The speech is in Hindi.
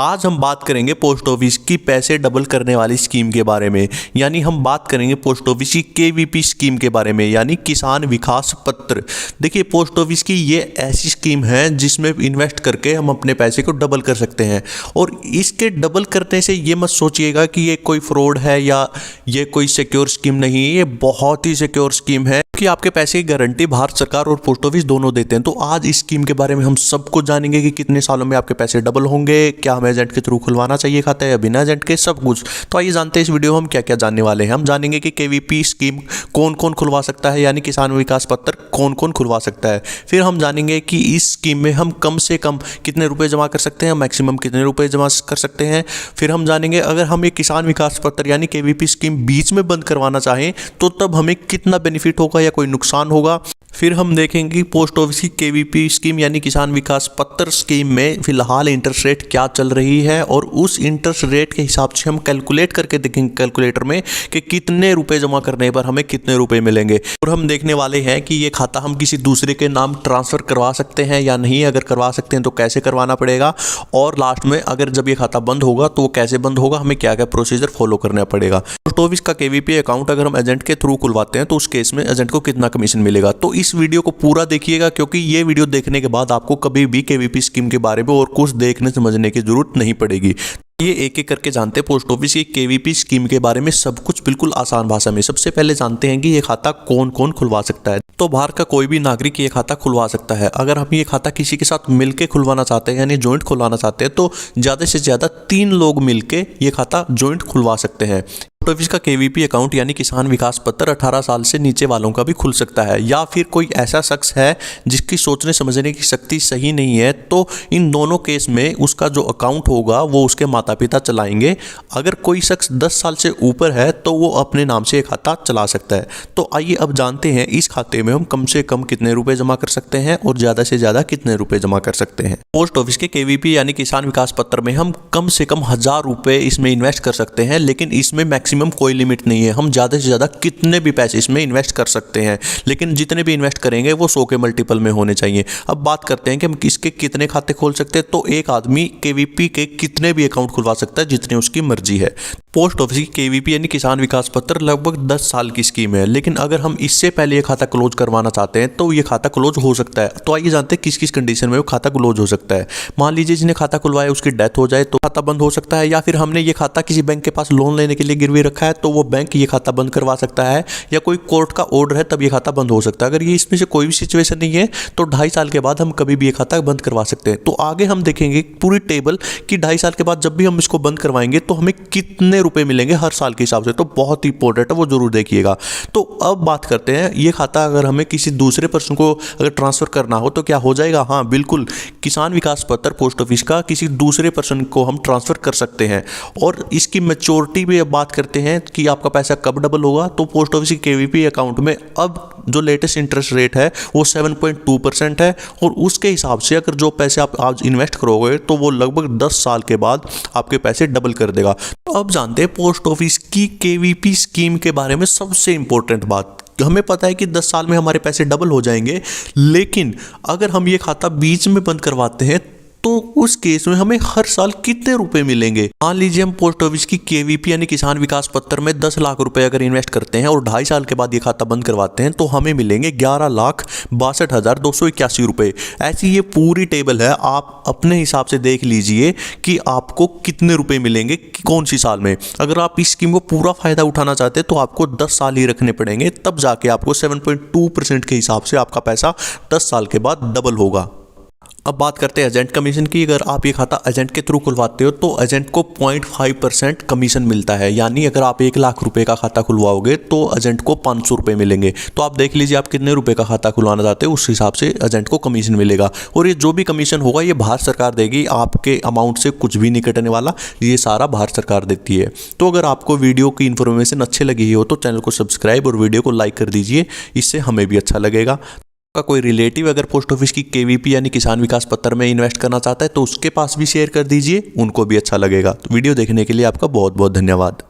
आज हम बात करेंगे पोस्ट ऑफिस की पैसे डबल करने वाली स्कीम के बारे में, यानी हम बात करेंगे पोस्ट ऑफिस की केवीपी स्कीम के बारे में, यानी किसान विकास पत्र। देखिए, पोस्ट ऑफिस की ये ऐसी स्कीम है जिसमें इन्वेस्ट करके हम अपने पैसे को डबल कर सकते हैं। और इसके डबल करने से ये मत सोचिएगा कि ये कोई फ्रॉड है या ये कोई सिक्योर स्कीम नहीं है। ये बहुत ही सिक्योर स्कीम है कि आपके पैसे की गारंटी भारत सरकार और पोस्ट ऑफिस दोनों देते हैं। तो आज इस स्कीम के बारे में हम सब कुछ जानेंगे कि कितने सालों में आपके पैसे डबल होंगे, क्या हमें एजेंट के थ्रू खुलवाना चाहिए खाता है या बिना एजेंट के, सब कुछ। तो आइए जानते हैं इस वीडियो में हम क्या क्या जानने वाले हैं। हम जानेंगे कि केवीपी स्कीम कौन कौन खुलवा सकता है, यानी किसान विकास पत्र कौन कौन खुलवा सकता है। फिर हम जानेंगे कि इस स्कीम में हम कम से कम कितने रुपए जमा कर सकते हैं, मैक्सिमम कितने रुपए जमा कर सकते हैं। फिर हम जानेंगे अगर हम ये किसान विकास पत्र यानी केवीपी स्कीम बीच में बंद करवाना चाहें तो तब हमें कितना बेनिफिट होगा या कोई नुकसान होगा। फिर हम देखेंगे पोस्ट ऑफिस की केवीपी स्कीम यानी किसान विकास पत्र स्कीम में फिलहाल इंटरेस्ट रेट क्या चल रही है, और उस इंटरेस्ट रेट के हिसाब से हम कैलकुलेट करके देखेंगे कैलकुलेटर में कि कितने रुपए जमा करने पर हमें कितने रुपए मिलेंगे। और हम देखने वाले हैं कि ये खाता हम किसी दूसरे के नाम ट्रांसफ़र करवा सकते हैं या नहीं, अगर करवा सकते हैं तो कैसे करवाना पड़ेगा, और लास्ट में अगर जब ये खाता बंद होगा तो वो कैसे बंद होगा, हमें क्या क्या प्रोसीजर फॉलो करना पड़ेगा। पोस्ट ऑफिस का केवीपी अकाउंट अगर हम एजेंट के थ्रू खुलवाते हैं तो उस केस में एजेंट को कितना कमीशन मिलेगा। तो इस वीडियो को पूरा देखिएगा, क्योंकि ये वीडियो देखने के बाद आपको कभी भी केवीपी स्कीम के बारे में और कुछ देखने समझने की जरूरत नहीं पड़ेगी। ये एक एक करके जानते हैं पोस्ट ऑफिस की केवीपी स्कीम के बारे में सब कुछ बिल्कुल आसान भाषा में। सबसे पहले जानते हैं कि ये खाता कौन कौन खुलवा सकता है। तो भारत का कोई भी नागरिक ये खाता खुलवा सकता है। अगर हम ये खाता किसी के साथ मिलके खुलवाना चाहते हैं यानी जॉइंट खुलवाना चाहते हैं तो ज़्यादा से ज़्यादा 3 लोग मिलके ये खाता जॉइंट खुलवा सकते हैं। पोस्ट ऑफिस का केवीपी अकाउंट यानी किसान विकास पत्र 18 साल से नीचे वालों का भी खुल सकता है, या फिर कोई ऐसा शख्स है जिसकी सोचने समझने की शक्ति सही नहीं है, तो इन दोनों केस में उसका जो अकाउंट होगा वो उसके माता पिता चलाएंगे। अगर कोई शख्स 10 साल से ऊपर है तो वो अपने नाम से एक खाता चला सकता है। तो आइए अब जानते हैं इस खाते में हम कम से कम कितने रुपए जमा कर सकते हैं और ज़्यादा से ज़्यादा कितने रुपए जमा कर सकते हैं। पोस्ट ऑफिस के केवीपी यानी किसान विकास पत्र में हम कम से कम 1000 रुपये इसमें इन्वेस्ट कर सकते हैं, लेकिन इसमें मैक्सिमम कोई लिमिट नहीं है। हम ज़्यादा से ज़्यादा कितने भी पैसे इसमें इन्वेस्ट कर सकते हैं, लेकिन जितने भी इन्वेस्ट करेंगे वो 100 के मल्टीपल में होने चाहिए। अब बात करते हैं कि हम किसके कितने खाते खोल सकते हैं। तो एक आदमी केवीपी के कितने भी अकाउंट खुलवा सकता है जितने उसकी मर्जी है। पोस्ट ऑफिस की केवीपी यानी किसान विकास पत्र लगभग 10 साल की स्कीम है, लेकिन अगर हम इससे पहले ये खाता क्लोज करवाना चाहते हैं तो ये खाता क्लोज हो सकता है। तो आइए जानते हैं किस किस कंडीशन में वो खाता क्लोज हो सकता है। मान लीजिए जिन्हें खाता खुलवाया उसकी डेथ हो जाए तो खाता बंद हो सकता है, या फिर हमने ये खाता किसी बैंक के पास लोन लेने के लिए गिरवी रखा है तो वो बैंक ये खाता बंद करवा सकता है, या कोई कोर्ट का ऑर्डर है तब ये खाता बंद हो सकता है। अगर ये इसमें से कोई भी सिचुएशन नहीं है तो 2.5 साल के बाद हम कभी भी ये खाता बंद करवा सकते हैं। तो आगे हम देखेंगे पूरी टेबल कि 2.5 साल के बाद जब भी हम इसको बंद करवाएंगे तो हमें कितने रुपए मिलेंगे हर साल के हिसाब से। तो बहुत ही इंपॉर्टेंट है, वो जरूर देखिएगा। तो अब बात करते हैं ये खाता अगर हमें किसी दूसरे पर्सन को अगर ट्रांसफर करना हो तो क्या हो जाएगा। हाँ बिल्कुल, किसान विकास पत्र पोस्ट ऑफिस का किसी दूसरे पर्सन को हम ट्रांसफर कर सकते हैं। और इसकी मैच्योरिटी भी अब बात करते हैं कि आपका पैसा कब डबल होगा। तो पोस्ट ऑफिस के केवीपी अकाउंट में अब जो लेटेस्ट इंटरेस्ट रेट है वो 7.2% है, और उसके हिसाब से अगर जो पैसे आप आज इन्वेस्ट करोगे तो वो लगभग 10 साल के बाद आपके पैसे डबल कर देगा। तो अब जानते हैं पोस्ट ऑफिस की केवीपी स्कीम के बारे में सबसे इंपॉर्टेंट बात। हमें पता है कि 10 साल में हमारे पैसे डबल हो जाएंगे, लेकिन अगर हम ये खाता बीच में बंद करवाते हैं तो उस केस में हमें हर साल कितने रुपए मिलेंगे। मान लीजिए हम पोस्ट ऑफिस की केवीपी यानी किसान विकास पत्र में 10 लाख रुपए अगर इन्वेस्ट करते हैं और 2.5 साल के बाद ये खाता बंद करवाते हैं तो हमें मिलेंगे 11,62,281 रुपए। ऐसी ये पूरी टेबल है, आप अपने हिसाब से देख लीजिए कि आपको कितने रुपए मिलेंगे कौन सी साल में। अगर आप इस स्कीम को पूरा फायदा उठाना चाहते हैं तो आपको 10 साल ही रखने पड़ेंगे, तब जाके आपको 7.2% के हिसाब से आपका पैसा 10 साल के बाद डबल होगा। अब बात करते हैं एजेंट कमीशन की। अगर आप ये खाता एजेंट के थ्रू खुलवाते हो तो एजेंट को 0.5% कमीशन मिलता है, यानी अगर आप 1 लाख रुपए का खाता खुलवाओगे तो एजेंट को 500 रुपये मिलेंगे। तो आप देख लीजिए आप कितने रुपए का खाता खुलवाना चाहते हो, उस हिसाब से एजेंट को कमीशन मिलेगा। और ये जो भी कमीशन होगा ये भारत सरकार देगी, आपके अमाउंट से कुछ भी नहीं कटने वाला, ये सारा भारत सरकार देती है। तो अगर आपको वीडियो की इन्फॉर्मेशन अच्छी लगी हो तो चैनल को सब्सक्राइब और वीडियो को लाइक कर दीजिए, इससे हमें भी अच्छा लगेगा। का कोई रिलेटिव अगर पोस्ट ऑफिस की केवीपी यानी किसान विकास पत्र में इन्वेस्ट करना चाहता है तो उसके पास भी शेयर कर दीजिए, उनको भी अच्छा लगेगा। तो वीडियो देखने के लिए आपका बहुत बहुत धन्यवाद।